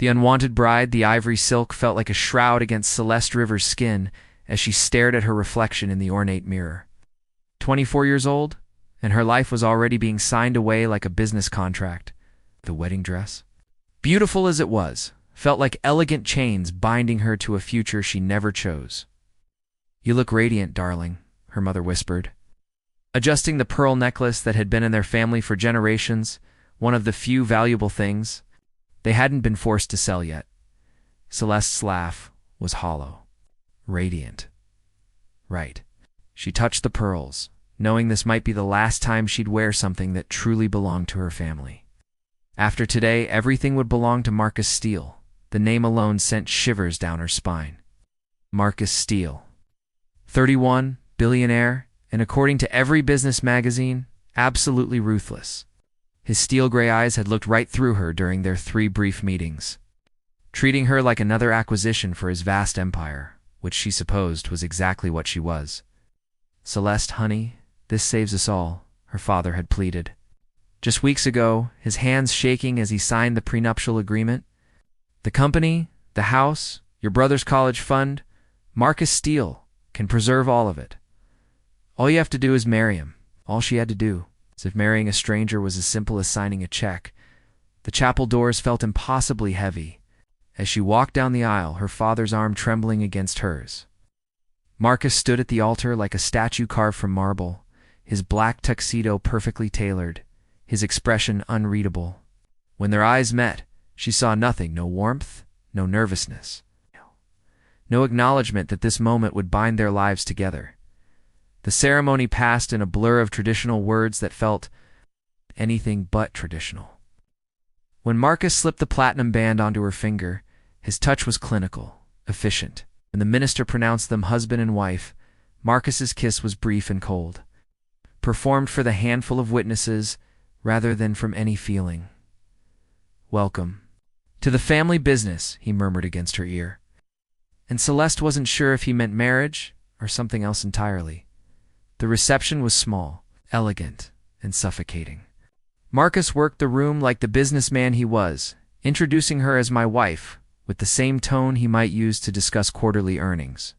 The unwanted bride, the ivory silk, felt like a shroud against Celeste Rivers' skin as she stared at her reflection in the ornate mirror. 24 years old, and her life was already being signed away like a business contract. The wedding dress, beautiful as it was, felt like elegant chains binding her to a future she never chose. "You look radiant, darling," her mother whispered. Adjusting the pearl necklace that had been in their family for generations, one of the few valuable things they hadn't been forced to sell yet. Celeste's laugh was hollow. Radiant. Right. She touched the pearls, knowing this might be the last time she'd wear something that truly belonged to her family. After today, everything would belong to Marcus Steele. The name alone sent shivers down her spine. Marcus Steele. 31, billionaire, and according to every business magazine, absolutely ruthless. His steel-gray eyes had looked right through her during their 3 brief meetings, treating her like another acquisition for his vast empire, which she supposed was exactly what she was. "Celeste, honey, this saves us all," her father had pleaded. Just weeks ago, his hands shaking as he signed the prenuptial agreement. "The company, the house, your brother's college fund, Marcus Steele can preserve all of it. All you have to do is marry him." All she had to do, as if marrying a stranger was as simple as signing a check. The chapel doors felt impossibly heavy. As she walked down the aisle, her father's arm trembling against hers. Marcus stood at the altar like a statue carved from marble, his black tuxedo perfectly tailored, his expression unreadable. When their eyes met, she saw nothing, no warmth, no nervousness, no acknowledgement that this moment would bind their lives together. The ceremony passed in a blur of traditional words that felt anything but traditional. When Marcus slipped the platinum band onto her finger, his touch was clinical, efficient. When the minister pronounced them husband and wife, Marcus's kiss was brief and cold, performed for the handful of witnesses rather than from any feeling. "Welcome to the family business," he murmured against her ear. And Celeste wasn't sure if he meant marriage or something else entirely. The reception was small, elegant, and suffocating. Marcus worked the room like the businessman he was, introducing her as "my wife," with the same tone he might use to discuss quarterly earnings.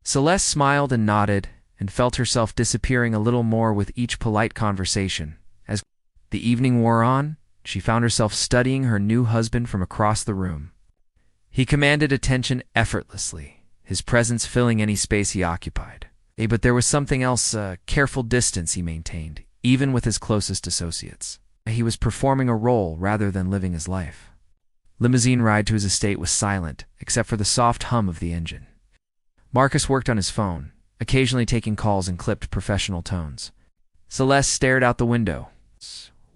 Celeste smiled and nodded, and felt herself disappearing a little more with each polite conversation. As the evening wore on, she found herself studying her new husband from across the room. He commanded attention effortlessly, his presence filling any space he occupied. But there was something else, a careful distance he maintained, even with his closest associates. He was performing a role rather than living his life. Limousine ride to his estate was silent, except for the soft hum of the engine. Marcus worked on his phone, occasionally taking calls in clipped professional tones. Celeste stared out the window,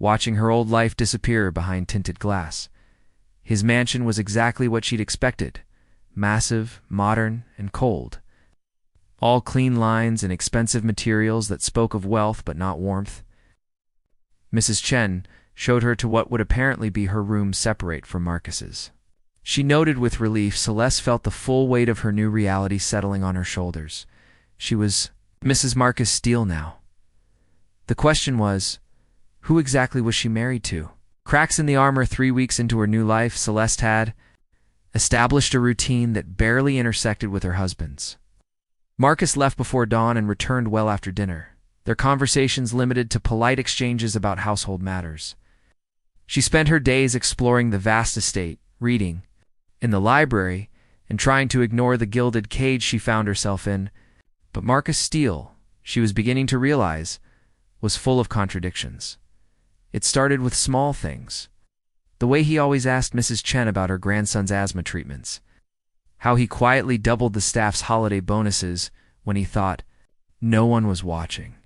watching her old life disappear behind tinted glass. His mansion was exactly what she'd expected, massive, modern, and cold. All clean lines and expensive materials that spoke of wealth but not warmth. Mrs. Chen showed her to what would apparently be her room separate from Marcus's. She noted with relief Celeste felt the full weight of her new reality settling on her shoulders. She was Mrs. Marcus Steele now. The question was, who exactly was she married to? Cracks in the armor 3 weeks into her new life, Celeste had established a routine that barely intersected with her husband's. Marcus left before dawn and returned well after dinner, their conversations limited to polite exchanges about household matters. She spent her days exploring the vast estate, reading, in the library, and trying to ignore the gilded cage she found herself in. But Marcus Steele, she was beginning to realize, was full of contradictions. It started with small things. The way he always asked Mrs. Chen about her grandson's asthma treatments. How he quietly doubled the staff's holiday bonuses when he thought no one was watching.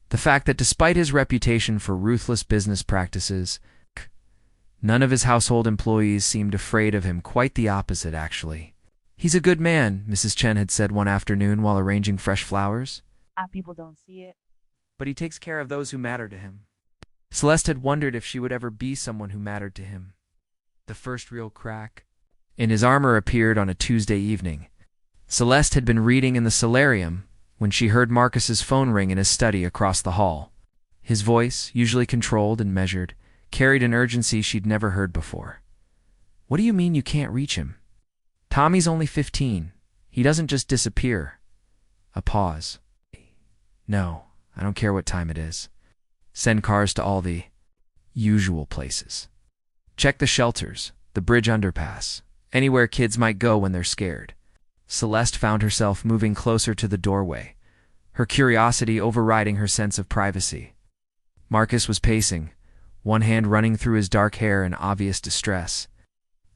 The fact that despite his reputation for ruthless business practices, none of his household employees seemed afraid of him. Quite the opposite, actually. "He's a good man," Mrs. Chen had said one afternoon while arranging fresh flowers. People don't see it. "But he takes care of those who matter to him." Celeste had wondered if she would ever be someone who mattered to him. The first real crack in his armor appeared on a Tuesday evening. Celeste had been reading in the solarium when she heard Marcus's phone ring in his study across the hall. His voice, usually controlled and measured, carried an urgency she'd never heard before. What do you mean you can't reach him? Tommy's only 15. He doesn't just disappear. A pause. No, I don't care what time it is. Send cars to all the usual places. Check the shelters, the bridge underpass, anywhere kids might go when they're scared. Celeste found herself moving closer to the doorway, her curiosity overriding her sense of privacy. Marcus was pacing, one hand running through his dark hair in obvious distress.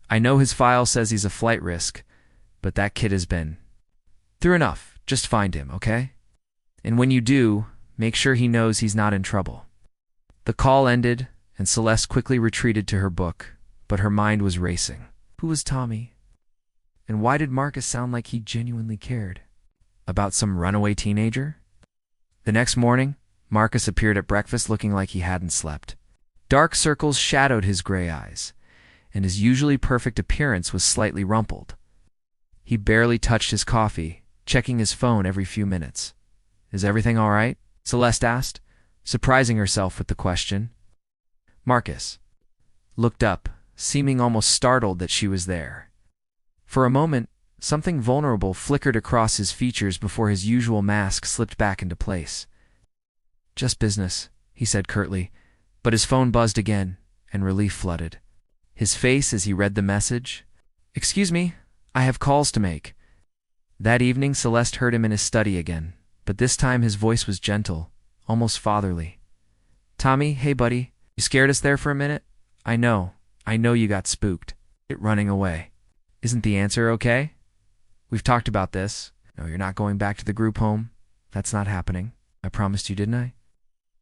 I know his file says he's a flight risk, but that kid has been through enough. Just find him, okay? And when you do, make sure he knows he's not in trouble. The call ended, and Celeste quickly retreated to her book, but her mind was racing. Who was Tommy? And why did Marcus sound like he genuinely cared? About some runaway teenager? The next morning, Marcus appeared at breakfast looking like he hadn't slept. Dark circles shadowed his gray eyes, and his usually perfect appearance was slightly rumpled. He barely touched his coffee, checking his phone every few minutes. Is everything all right? Celeste asked, surprising herself with the question. Marcus looked up, seeming almost startled that she was there. For a moment, something vulnerable flickered across his features before his usual mask slipped back into place. Just business, he said curtly, but his phone buzzed again, and relief flooded his face as he read the message. Excuse me, I have calls to make. That evening, Celeste heard him in his study again, but this time his voice was gentle, almost fatherly. Tommy, hey buddy, you scared us there for a minute? I know you got spooked. It running away. Isn't the answer okay? We've talked about this. No, you're not going back to the group home. That's not happening. I promised you, didn't I?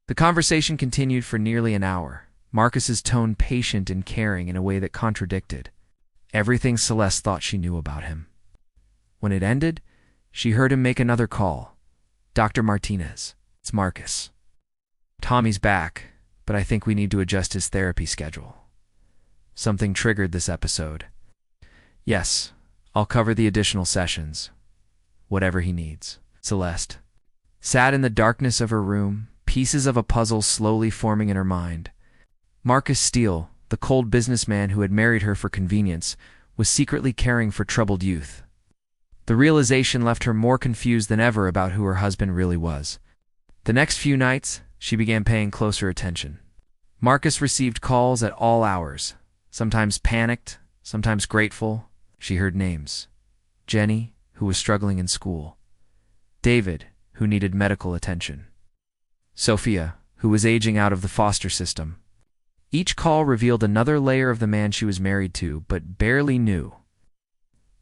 The conversation continued for nearly an hour, Marcus's tone patient and caring in a way that contradicted everything Celeste thought she knew about him. When it ended, she heard him make another call. Dr. Martinez, it's Marcus. Tommy's back, but I think we need to adjust his therapy schedule. Something triggered this episode. Yes, I'll cover the additional sessions. Whatever he needs. Celeste sat in the darkness of her room, pieces of a puzzle slowly forming in her mind. Marcus Steele, the cold businessman who had married her for convenience, was secretly caring for troubled youth. The realization left her more confused than ever about who her husband really was. The next few nights, she began paying closer attention. Marcus received calls at all hours, sometimes panicked, sometimes grateful. She heard names. Jenny, who was struggling in school. David, who needed medical attention. Sophia, who was aging out of the foster system. Each call revealed another layer of the man she was married to, but barely knew.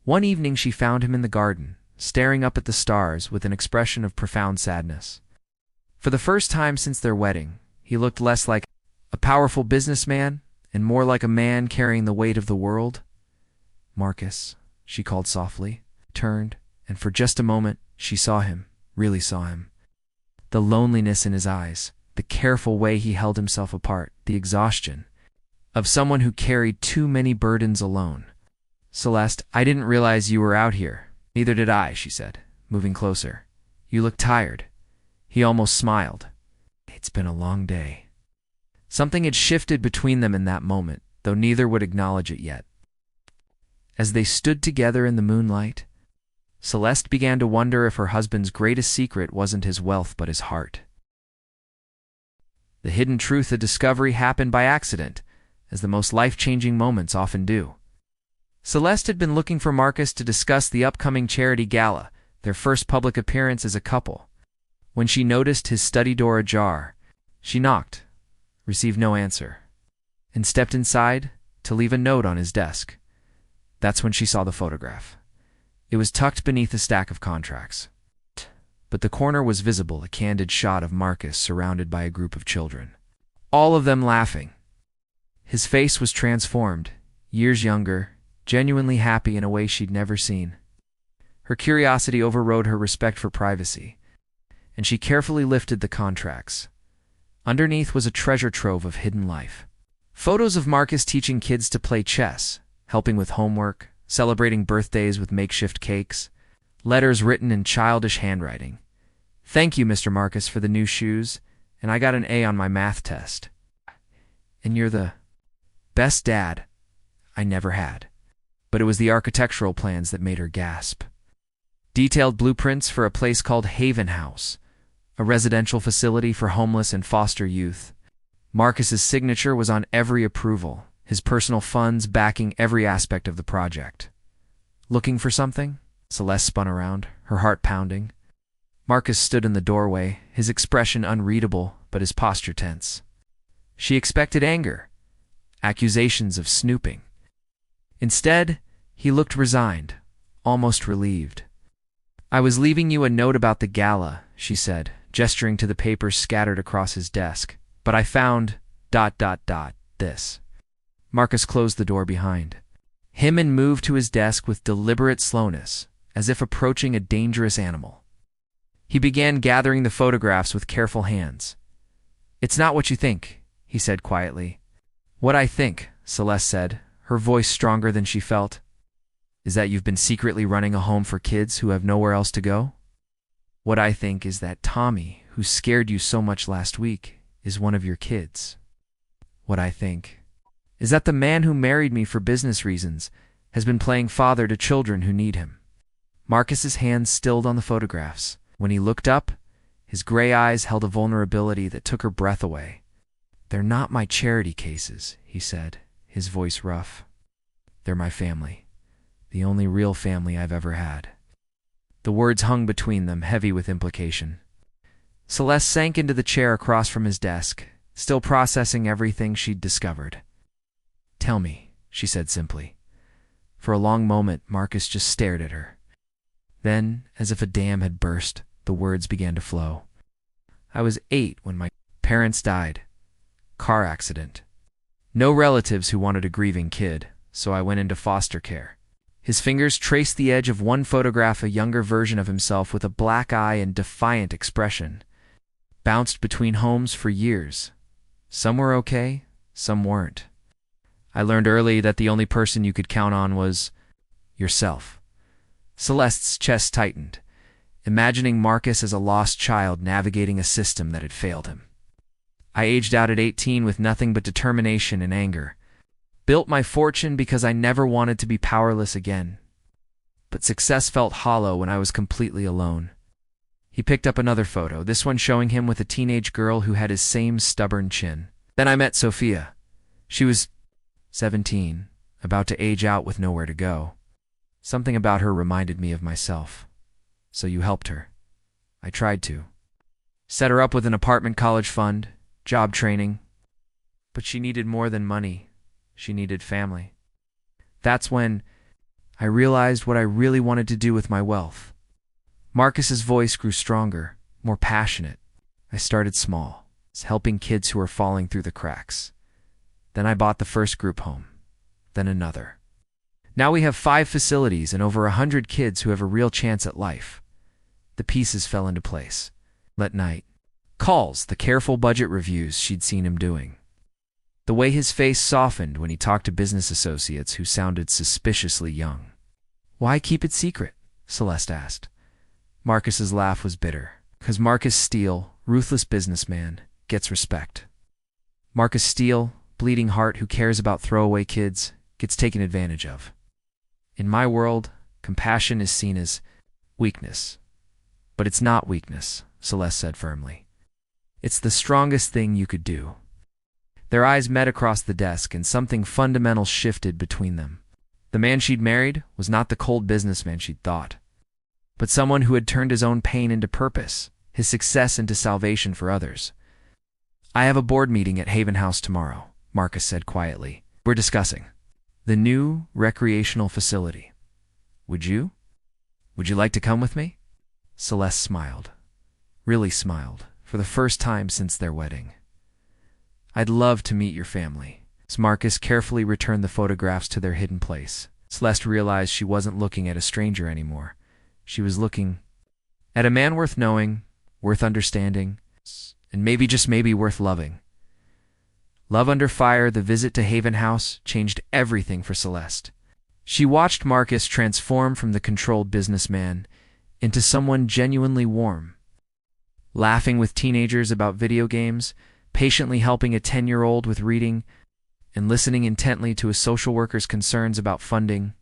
One evening she found him in the garden, staring up at the stars with an expression of profound sadness. For the first time since their wedding, he looked less like a powerful businessman and more like a man carrying the weight of the world. Marcus, she called softly, turned, and for just a moment she saw him, really saw him. The loneliness in his eyes, the careful way he held himself apart, the exhaustion of someone who carried too many burdens alone. Celeste, I didn't realize you were out here. Neither did I, she said, moving closer. You look tired. He almost smiled. It's been a long day. Something had shifted between them in that moment, though neither would acknowledge it yet. As they stood together in the moonlight, Celeste began to wonder if her husband's greatest secret wasn't his wealth but his heart. The hidden truth of discovery happened by accident, as the most life-changing moments often do. Celeste had been looking for Marcus to discuss the upcoming charity gala, their first public appearance as a couple. When she noticed his study door ajar, she knocked, received no answer, and stepped inside to leave a note on his desk. That's when she saw the photograph. It was tucked beneath a stack of contracts. But the corner was visible, a candid shot of Marcus surrounded by a group of children, all of them laughing. His face was transformed, years younger, genuinely happy in a way she'd never seen. Her curiosity overrode her respect for privacy, and she carefully lifted the contracts. Underneath was a treasure trove of hidden life. Photos of Marcus teaching kids to play chess, helping with homework, celebrating birthdays with makeshift cakes, letters written in childish handwriting. Thank you, Mr. Marcus, for the new shoes, and I got an A on my math test. And you're the best dad I never had. But it was the architectural plans that made her gasp. Detailed blueprints for a place called Haven House, a residential facility for homeless and foster youth. Marcus's signature was on every approval, his personal funds backing every aspect of the project. Looking for something? Celeste spun around, her heart pounding. Marcus stood in the doorway, his expression unreadable, but his posture tense. She expected anger, accusations of snooping. Instead, he looked resigned, almost relieved. "I was leaving you a note about the gala," she said, gesturing to the papers scattered across his desk. "But I found ... this." Marcus closed the door behind him and moved to his desk with deliberate slowness, as if approaching a dangerous animal. He began gathering the photographs with careful hands. "It's not what you think," he said quietly. "What I think," Celeste said, her voice stronger than she felt, "is that you've been secretly running a home for kids who have nowhere else to go. What I think is that Tommy, who scared you so much last week, is one of your kids. What I think is that the man who married me for business reasons has been playing father to children who need him." Marcus's hands stilled on the photographs. When he looked up, his gray eyes held a vulnerability that took her breath away. "They're not my charity cases," he said, his voice rough. "They're my family. The only real family I've ever had." The words hung between them, heavy with implication. Celeste sank into the chair across from his desk, still processing everything she'd discovered. "Tell me," she said simply. For a long moment, Marcus just stared at her. Then, as if a dam had burst, the words began to flow. "I was 8 when my parents died. Car accident. No relatives who wanted a grieving kid, so I went into foster care." His fingers traced the edge of one photograph, a younger version of himself with a black eye and defiant expression. "Bounced between homes for years. Some were okay, some weren't. I learned early that the only person you could count on was yourself." Celeste's chest tightened, imagining Marcus as a lost child navigating a system that had failed him. "I aged out at 18 with nothing but determination and anger. Built my fortune because I never wanted to be powerless again. But success felt hollow when I was completely alone." He picked up another photo, this one showing him with a teenage girl who had his same stubborn chin. "Then I met Sophia. She was 17, about to age out with nowhere to go. Something about her reminded me of myself. So you helped her." "I tried to. Set her up with an apartment college fund, job training. But she needed more than money. She needed family. That's when I realized what I really wanted to do with my wealth." Marcus's voice grew stronger, more passionate. "I started small, helping kids who were falling through the cracks. Then I bought the first group home, then another. Now we have 5 facilities and over 100 kids who have a real chance at life." The pieces fell into place. At night, calls, the careful budget reviews she'd seen him doing. The way his face softened when he talked to business associates who sounded suspiciously young. "Why keep it secret?" Celeste asked. Marcus's laugh was bitter. "'Cause Marcus Steele, ruthless businessman, gets respect. Marcus Steele, bleeding heart who cares about throwaway kids, gets taken advantage of. In my world, compassion is seen as weakness. But it's not weakness," Celeste said firmly. "It's the strongest thing you could do." Their eyes met across the desk, and something fundamental shifted between them. The man she'd married was not the cold businessman she'd thought, but someone who had turned his own pain into purpose, his success into salvation for others. "I have a board meeting at Haven House tomorrow," Marcus said quietly. "We're discussing the new recreational facility. Would you like to come with me?" Celeste smiled, really smiled, for the first time since their wedding. "I'd love to meet your family." As Marcus carefully returned the photographs to their hidden place, Celeste realized she wasn't looking at a stranger anymore. She was looking at a man worth knowing, worth understanding, and maybe, just maybe, worth loving. Love under fire, the visit to Haven House changed everything for Celeste. She watched Marcus transform from the controlled businessman into someone genuinely warm, laughing with teenagers about video games, patiently helping a 10-year-old with reading, and listening intently to his social worker's concerns about funding.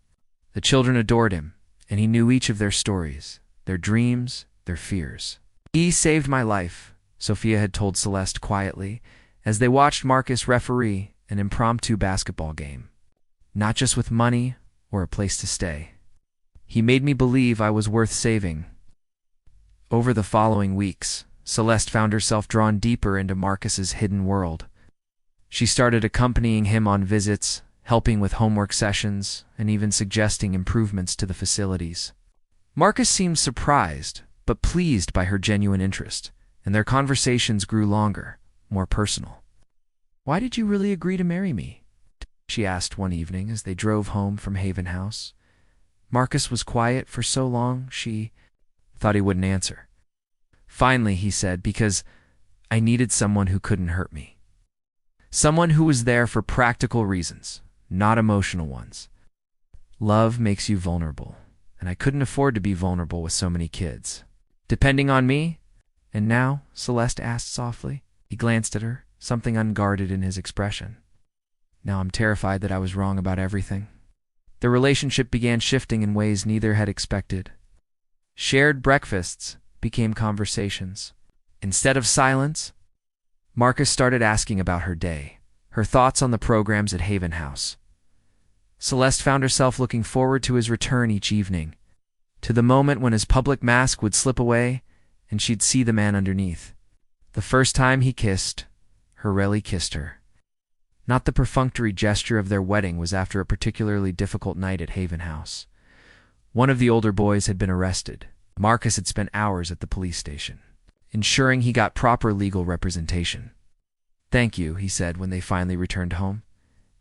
The children adored him, and he knew each of their stories, their dreams, their fears. "He saved my life," Sophia had told Celeste quietly, as they watched Marcus referee an impromptu basketball game. "Not just with money or a place to stay. He made me believe I was worth saving." Over the following weeks, Celeste found herself drawn deeper into Marcus's hidden world. She started accompanying him on visits, helping with homework sessions, and even suggesting improvements to the facilities. Marcus seemed surprised, but pleased by her genuine interest, and their conversations grew longer, more personal. "Why did you really agree to marry me?" she asked one evening as they drove home from Haven House. Marcus was quiet for so long she thought he wouldn't answer. Finally, he said, "Because I needed someone who couldn't hurt me. Someone who was there for practical reasons, not emotional ones. Love makes you vulnerable, and I couldn't afford to be vulnerable with so many kids. Depending on me?" "And now?" Celeste asked softly. He glanced at her, something unguarded in his expression. "Now I'm terrified that I was wrong about everything." The relationship began shifting in ways neither had expected. Shared breakfasts became conversations. Instead of silence, Marcus started asking about her day, her thoughts on the programs at Haven House. Celeste found herself looking forward to his return each evening, to the moment when his public mask would slip away and she'd see the man underneath. The first time he kissed, her really kissed her. Not the perfunctory gesture of their wedding was after a particularly difficult night at Haven House. One of the older boys had been arrested. Marcus had spent hours at the police station, ensuring he got proper legal representation. "Thank you," he said when they finally returned home,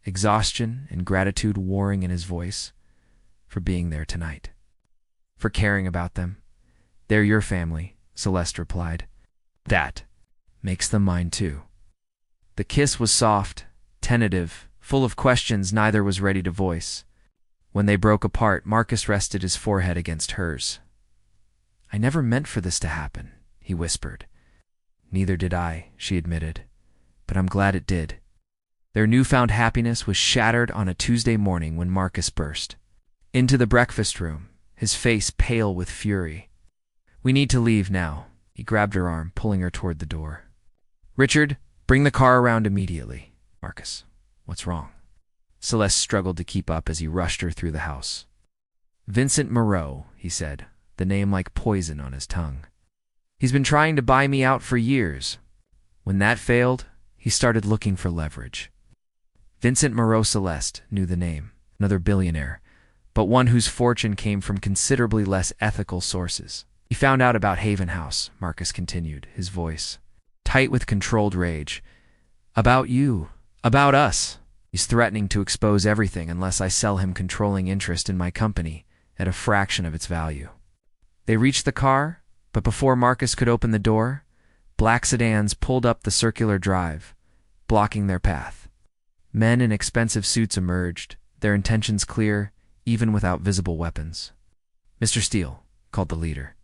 exhaustion and gratitude warring in his voice, "for being there tonight. For caring about them. They're your family," Celeste replied. "That makes them mine too." The kiss was soft, tentative, full of questions neither was ready to voice. When they broke apart, Marcus rested his forehead against hers. "I never meant for this to happen," he whispered. "Neither did I," she admitted, "but I'm glad it did." Their newfound happiness was shattered on a Tuesday morning when Marcus burst into the breakfast room, his face pale with fury. "We need to leave now." He grabbed her arm, pulling her toward the door. "Richard, bring the car around immediately." "Marcus, what's wrong?" Celeste struggled to keep up as he rushed her through the house. "Vincent Moreau," he said, the name like poison on his tongue. "He's been trying to buy me out for years. When that failed, he started looking for leverage." Vincent Moreau. Celeste knew the name, another billionaire, but one whose fortune came from considerably less ethical sources. "He found out about Haven House," Marcus continued, his voice tight with controlled rage. "About you. About us. He's threatening to expose everything unless I sell him controlling interest in my company at a fraction of its value." They reached the car, but before Marcus could open the door, black sedans pulled up the circular drive, blocking their path. Men in expensive suits emerged, their intentions clear, even without visible weapons. "Mr. Steele," called the leader.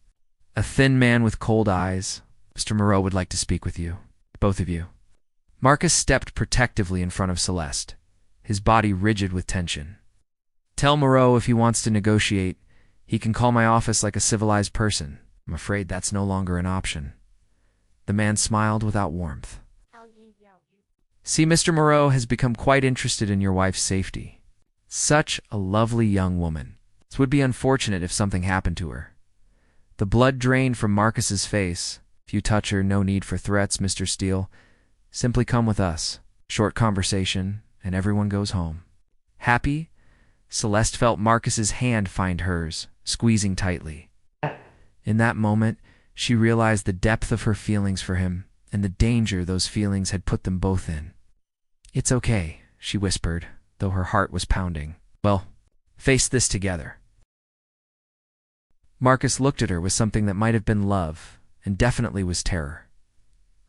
A thin man with cold eyes. "Mr. Moreau would like to speak with you. Both of you." Marcus stepped protectively in front of Celeste, his body rigid with tension. "Tell Moreau if he wants to negotiate, he can call my office like a civilized person. I'm afraid that's no longer an option." The man smiled without warmth. "See, Mr. Moreau has become quite interested in your wife's safety. Such a lovely young woman. It would be unfortunate if something happened to her." The blood drained from Marcus's face. "If you touch her, no need for threats, Mr. Steele. Simply come with us. Short conversation, and everyone goes home." "Happy?" Celeste felt Marcus's hand find hers, squeezing tightly. In that moment, she realized the depth of her feelings for him and the danger those feelings had put them both in. "It's okay," she whispered, though her heart was pounding. "Well, face this together." Marcus looked at her with something that might have been love, and definitely was terror.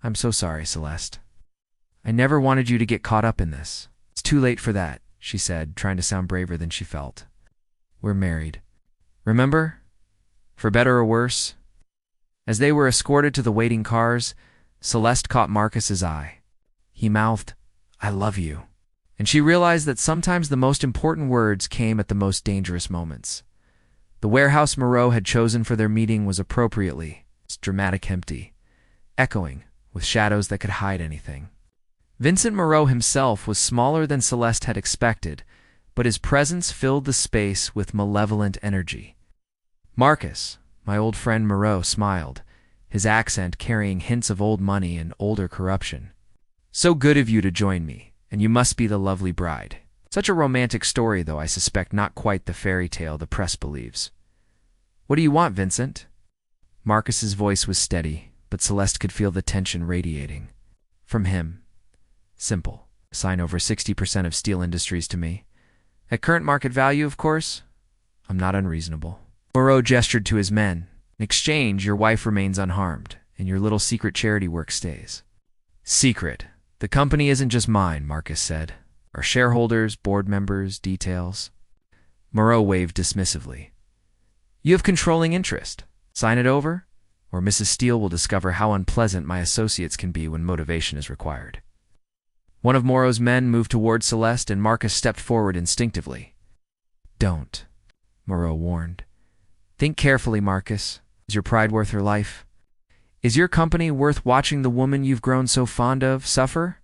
"I'm so sorry, Celeste. I never wanted you to get caught up in this. It's too late for that," she said, trying to sound braver than she felt. "We're married. Remember? For better or worse?" As they were escorted to the waiting cars, Celeste caught Marcus's eye. He mouthed, "I love you," And she realized that sometimes the most important words came at the most dangerous moments. The warehouse Moreau had chosen for their meeting was appropriately dramatic, empty, echoing, with shadows that could hide anything. Vincent Moreau himself was smaller than Celeste had expected, but his presence filled the space with malevolent energy. "Marcus," my old friend Moreau smiled, his accent carrying hints of old money and older corruption. "So good of you to join me, and you must be the lovely bride. Such a romantic story, though I suspect not quite the fairy tale the press believes. What do you want, Vincent?" Marcus's voice was steady, but Celeste could feel the tension radiating. From him. Simple. Assign over 60% of steel industries to me. At current market value, of course. I'm not unreasonable. Moreau gestured to his men. "In exchange, your wife remains unharmed, and your little secret charity work stays." "Secret. The company isn't just mine," Marcus said. "Our shareholders, board members, details." Moreau waved dismissively. "You have controlling interest. Sign it over, or Mrs. Steele will discover how unpleasant my associates can be when motivation is required." One of Moreau's men moved toward Celeste, and Marcus stepped forward instinctively. "Don't," Moreau warned. "Think carefully, Marcus. Is your pride worth her life? Is your company worth watching the woman you've grown so fond of suffer?"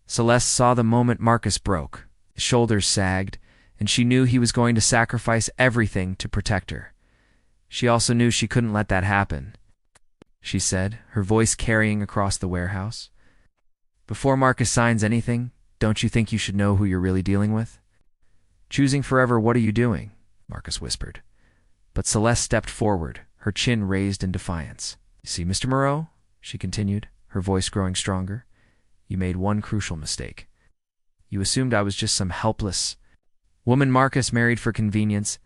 Celeste saw the moment Marcus broke. His shoulders sagged, and she knew he was going to sacrifice everything to protect her. She also knew she couldn't let that happen. She said, her voice carrying across the warehouse. "Before Marcus signs anything, don't you think you should know who you're really dealing with?" "Choosing forever, what are you doing?" Marcus whispered. But Celeste stepped forward, her chin raised in defiance. "You see, Mr. Moreau," she continued, her voice growing stronger, "you made one crucial mistake. You assumed I was just some helpless woman Marcus married for convenience,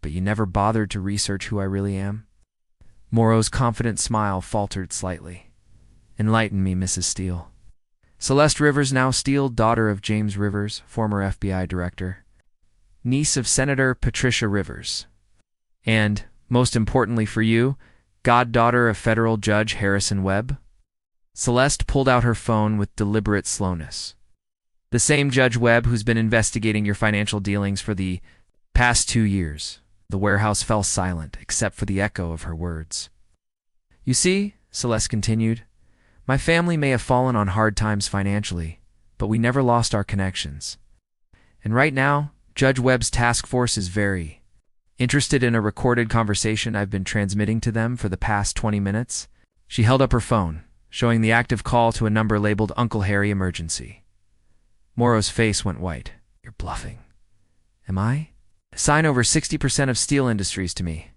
but you never bothered to research who I really am." Moreau's confident smile faltered slightly. "Enlighten me, Mrs. Steele." Celeste Rivers, now Steele, daughter of James Rivers, former FBI director, niece of Senator Patricia Rivers, and, most importantly for you, goddaughter of federal judge Harrison Webb. Celeste pulled out her phone with deliberate slowness. "The same Judge Webb who's been investigating your financial dealings for the past 2 years. The warehouse fell silent, except for the echo of her words. "You see," Celeste continued, "my family may have fallen on hard times financially, but we never lost our connections. And right now, Judge Webb's task force is very interested in a recorded conversation I've been transmitting to them for the past 20 minutes. She held up her phone, showing the active call to a number labeled Uncle Harry Emergency. Morrow's face went white. "You're bluffing." "Am I?" "Sign over 60% of steel industries to me,"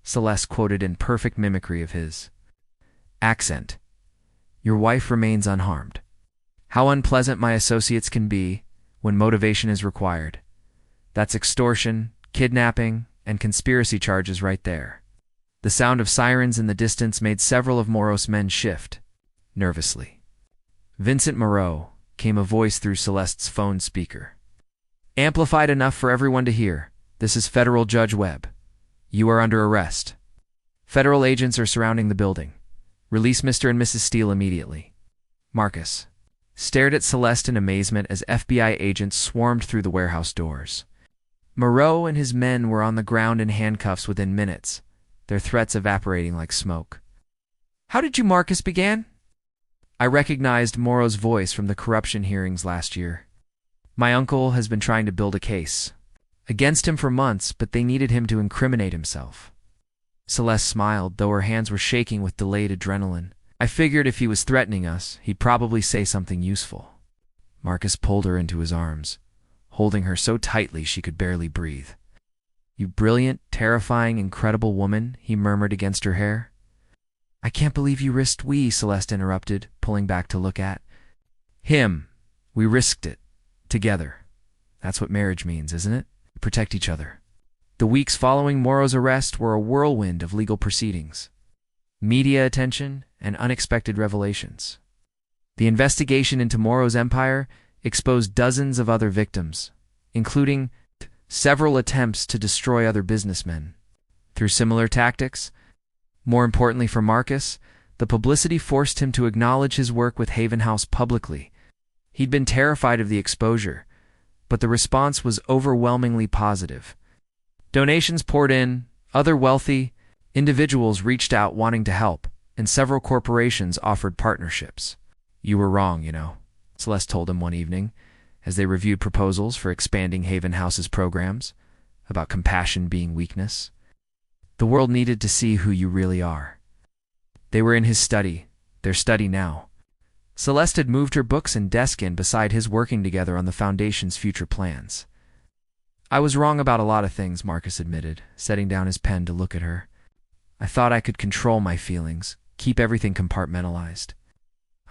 Celeste quoted in perfect mimicry of his accent. "Your wife remains unharmed. How unpleasant my associates can be when motivation is required. That's extortion, kidnapping, and conspiracy charges right there." The sound of sirens in the distance made several of Morrow's men shift, nervously. "Vincent Moreau," came a voice through Celeste's phone speaker. "Amplified enough for everyone to hear. This is Federal Judge Webb. You are under arrest. Federal agents are surrounding the building. Release Mr. and Mrs. Steele immediately." Marcus stared at Celeste in amazement as FBI agents swarmed through the warehouse doors. Moreau and his men were on the ground in handcuffs within minutes, their threats evaporating like smoke. "How did you?" Marcus began. "I recognized Moreau's voice from the corruption hearings last year. My uncle has been trying to build a case against him for months, but they needed him to incriminate himself." Celeste smiled, though her hands were shaking with delayed adrenaline. "I figured if he was threatening us, he'd probably say something useful." Marcus pulled her into his arms, holding her so tightly she could barely breathe. "You brilliant, terrifying, incredible woman," he murmured against her hair. "I can't believe you risked Celeste interrupted, pulling back to look at him. "We risked it. Together. That's what marriage means, isn't it? We protect each other." The weeks following Moreau's arrest were a whirlwind of legal proceedings, media attention, and unexpected revelations. The investigation into Moreau's empire exposed dozens of other victims, including several attempts to destroy other businessmen. Through similar tactics, more importantly for Marcus, the publicity forced him to acknowledge his work with Haven House publicly, He'd been terrified of the exposure, but the response was overwhelmingly positive. Donations poured in, other wealthy individuals reached out wanting to help, and several corporations offered partnerships. "You were wrong, Celeste told him one evening, as they reviewed proposals for expanding Haven House's programs, about compassion being weakness. The world needed to see who you really are." They were in his study, their study now. Celeste had moved her books and desk in beside his, working together on the foundation's future plans. "I was wrong about a lot of things," Marcus admitted, setting down his pen to look at her. "I thought I could control my feelings, keep everything compartmentalized.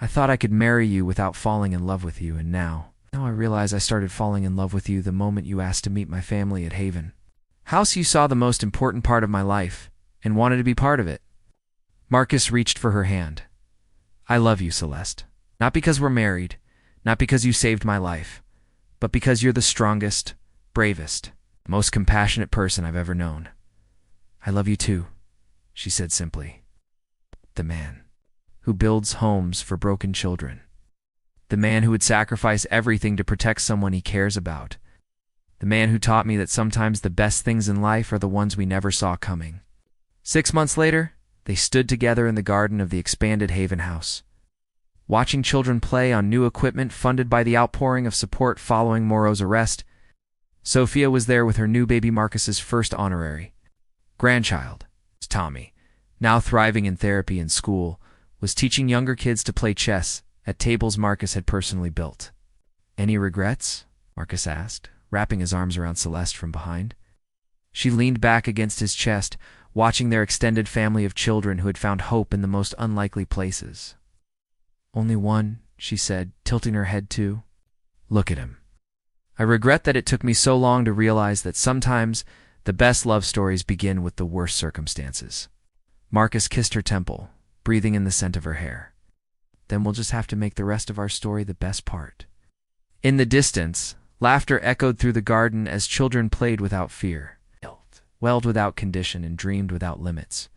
I thought I could marry you without falling in love with you, and now I realize I started falling in love with you the moment you asked to meet my family at Haven House. You saw the most important part of my life and wanted to be part of it." Marcus reached for her hand. "I love you, Celeste. Not because we're married, not because you saved my life, but because you're the strongest, bravest, most compassionate person I've ever known." "I love you too," she said simply. "The man who builds homes for broken children. The man who would sacrifice everything to protect someone he cares about. The man who taught me that sometimes the best things in life are the ones we never saw coming." 6 months later, they stood together in the garden of the expanded Haven House, watching children play on new equipment funded by the outpouring of support following Morrow's arrest. Sophia was there with her new baby, Marcus's first honorary grandchild. Tommy, now thriving in therapy and school, was teaching younger kids to play chess at tables Marcus had personally built. "Any regrets?" Marcus asked, wrapping his arms around Celeste from behind. She leaned back against his chest, watching their extended family of children who had found hope in the most unlikely places. "Only one," she said, tilting her head too. "Look at him. I regret that it took me so long to realize that sometimes the best love stories begin with the worst circumstances." Marcus kissed her temple, breathing in the scent of her hair. "Then we'll just have to make the rest of our story the best part." In the distance, laughter echoed through the garden as children played without fear, wailed without condition, and dreamed without limits.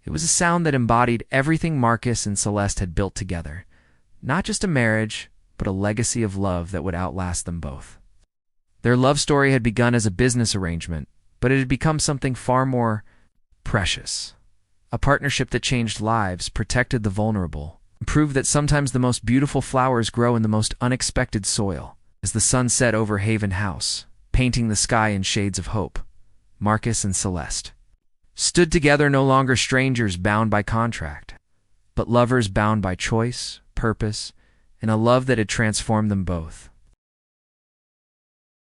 It was a sound that embodied everything Marcus and Celeste had built together. Not just a marriage, but a legacy of love that would outlast them both. Their love story had begun as a business arrangement, but it had become something far more precious. A partnership that changed lives, protected the vulnerable, and proved that sometimes the most beautiful flowers grow in the most unexpected soil. As the sun set over Haven House, painting the sky in shades of hope, Marcus and Celeste stood together, no longer strangers bound by contract, but lovers bound by choice, purpose, and a love that had transformed them both.